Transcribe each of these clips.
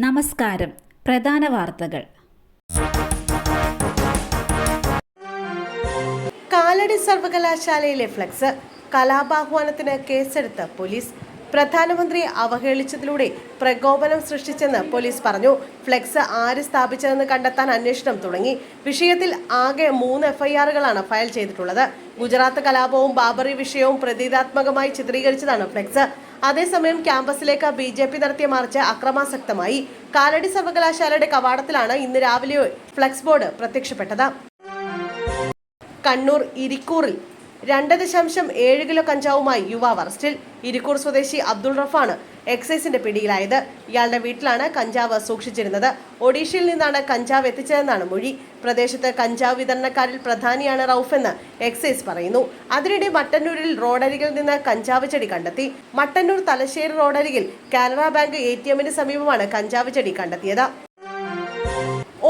നമസ്കാരം. പ്രധാന വാർത്തകൾ. കാലടി സർവകലാശാലയിലെ ഫ്ലക്സ് കലാപാഹ്വാനത്തിന് കേസെടുത്ത് പോലീസ്. പ്രധാനമന്ത്രിയെ അവഹേളിച്ചതിലൂടെ പ്രകോപനം സൃഷ്ടിച്ചെന്ന് പോലീസ് പറഞ്ഞു. ഫ്ലക്സ് ആര് സ്ഥാപിച്ചതെന്ന് കണ്ടെത്താൻ അന്വേഷണം തുടങ്ങി. വിഷയത്തിൽ ആകെ 3 എഫ്ഐആറുകളാണ് ഫയൽ ചെയ്തിട്ടുള്ളത്. ഗുജറാത്ത് കലാപവും ബാബറി വിഷയവും പ്രതീകാത്മകമായി ചിത്രീകരിച്ചതാണ് ഫ്ലക്സ്. അതേസമയം ക്യാമ്പസിലേക്ക് BJP നടത്തിയ മാർച്ച് അക്രമാസക്തമായി. കാലടി സർവകലാശാലയുടെ കവാടത്തിലാണ് ഇന്ന് രാവിലെ ഫ്ലക്സ് ബോർഡ് പ്രത്യക്ഷപ്പെട്ടത്. കണ്ണൂർ ഇരിക്കൂറിൽ 2.7 കിലോ കഞ്ചാവുമായി യുവാവ് അറസ്റ്റിൽ. ഇരിക്കൂർ സ്വദേശി അബ്ദുൾ റഫാണ് എക്സൈസിന്റെ പിടിയിലായത്. ഇയാളുടെ വീട്ടിലാണ് കഞ്ചാവ് സൂക്ഷിച്ചിരുന്നത്. ഒഡീഷയിൽ നിന്നാണ് കഞ്ചാവ് എത്തിച്ചതെന്നാണ് മൊഴി. പ്രദേശത്ത് കഞ്ചാവ് വിതരണക്കാരിൽ പ്രധാനിയാണ് റൌഫെന്ന് എക്സൈസ് പറയുന്നു. അതിനിടെ മട്ടന്നൂരിൽ റോഡരികിൽ നിന്ന് കഞ്ചാവ് ചെടി കണ്ടെത്തി. മട്ടന്നൂർ തലശ്ശേരി റോഡരികിൽ കാനറ ബാങ്ക് ATMന് സമീപമാണ് കഞ്ചാവ് ചെടി കണ്ടെത്തിയത്.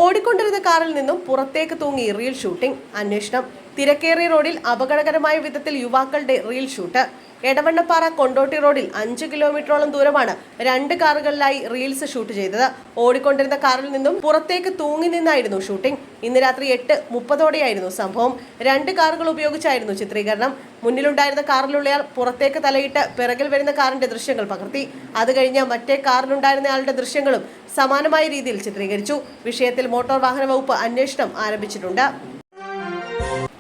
ഓടിക്കൊണ്ടിരുന്ന കാറിൽ നിന്നും പുറത്തേക്ക് തൂങ്ങി റീൽ ഷൂട്ടിംഗ്. അന്വേഷണം. തിരക്കേറിയ റോഡിൽ അപകടകരമായ വിധത്തിൽ യുവാക്കളുടെ റീൽ ഷൂട്ട്. എടവണ്ണപ്പാറ കൊണ്ടോട്ടി റോഡിൽ 5 കിലോമീറ്ററോളം ദൂരമാണ് 2 കാറുകളിലായി റീൽസ് ഷൂട്ട് ചെയ്തത്. ഓടിക്കൊണ്ടിരുന്ന കാറിൽ നിന്നും പുറത്തേക്ക് തൂങ്ങി നിന്നായിരുന്നു ഷൂട്ടിംഗ്. ഇന്ന് രാത്രി 8:30ഓടെയായിരുന്നു സംഭവം. 2 കാറുകൾ ഉപയോഗിച്ചായിരുന്നു ചിത്രീകരണം. മുന്നിലുണ്ടായിരുന്ന കാറിലുള്ളയാൾ പുറത്തേക്ക് തലയിട്ട് പിറകിൽ വരുന്ന കാറിന്റെ ദൃശ്യങ്ങൾ പകർത്തി. അത് കഴിഞ്ഞ് മറ്റേ കാറിലുണ്ടായിരുന്നയാളുടെ ദൃശ്യങ്ങളും സമാനമായ രീതിയിൽ ചിത്രീകരിച്ചു. വിഷയത്തിൽ മോട്ടോർ വാഹന വകുപ്പ് അന്വേഷണം ആരംഭിച്ചിട്ടുണ്ട്.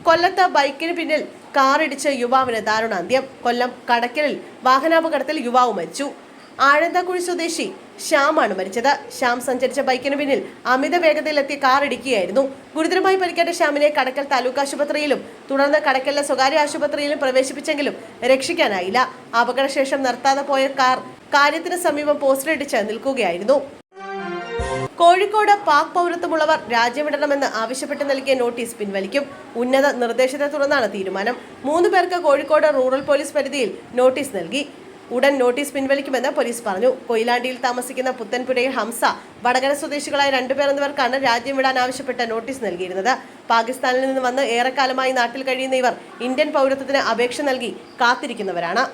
കൊല്ലത്ത് ബൈക്കിന് പിന്നിൽ കാറിടിച്ച് യുവാവിന് ദാരുണാന്ത്യം. കൊല്ലം കടക്കലിൽ വാഹനാപകടത്തിൽ യുവാവ് മരിച്ചു. ആഴന്താക്കുഴി സ്വദേശി ശ്യാമാണ് മരിച്ചത്. ശ്യാം സഞ്ചരിച്ച ബൈക്കിന് പിന്നിൽ അമിത വേഗതയിലെത്തി കാർ ഇടിക്കുകയായിരുന്നു. ഗുരുതരമായി പരിക്കേറ്റ ശ്യാമിനെ കടക്കൽ താലൂക്ക് ആശുപത്രിയിലും തുടർന്ന് കടക്കലിലെ സ്വകാര്യ ആശുപത്രിയിലും പ്രവേശിപ്പിച്ചെങ്കിലും രക്ഷിക്കാനായില്ല. അപകടശേഷം നിർത്താതെ പോയ കാർ കാര്യത്തിന് സമീപം പോസ്റ്ററിടിച്ച് നിൽക്കുകയായിരുന്നു. കോഴിക്കോട് പാക് പൗരത്വമുള്ളവർ രാജ്യവിടണമെന്ന് ആവശ്യപ്പെട്ട് നൽകിയ നോട്ടീസ് പിൻവലിക്കും. ഉന്നത നിർദ്ദേശത്തെ തുടർന്നാണ് തീരുമാനം. 3 പേർക്ക് കോഴിക്കോട് റൂറൽ പോലീസ് പരിധിയിൽ നോട്ടീസ് നൽകി. ഉടൻ നോട്ടീസ് പിൻവലിക്കുമെന്ന് പോലീസ് പറഞ്ഞു. കൊയിലാണ്ടിയിൽ താമസിക്കുന്ന പുത്തൻപുരയിൽ ഹംസ, വടകര സ്വദേശികളായ 2 പേർ എന്നിവർക്കാണ് രാജ്യം വിടാൻ ആവശ്യപ്പെട്ട് നോട്ടീസ് നൽകിയിരുന്നത്. പാകിസ്ഥാനിൽ നിന്ന് വന്ന് ഏറെക്കാലമായി നാട്ടിൽ കഴിയുന്ന ഇവർ ഇന്ത്യൻ പൗരത്വത്തിന് അപേക്ഷ നൽകി കാത്തിരിക്കുന്നവരാണ്.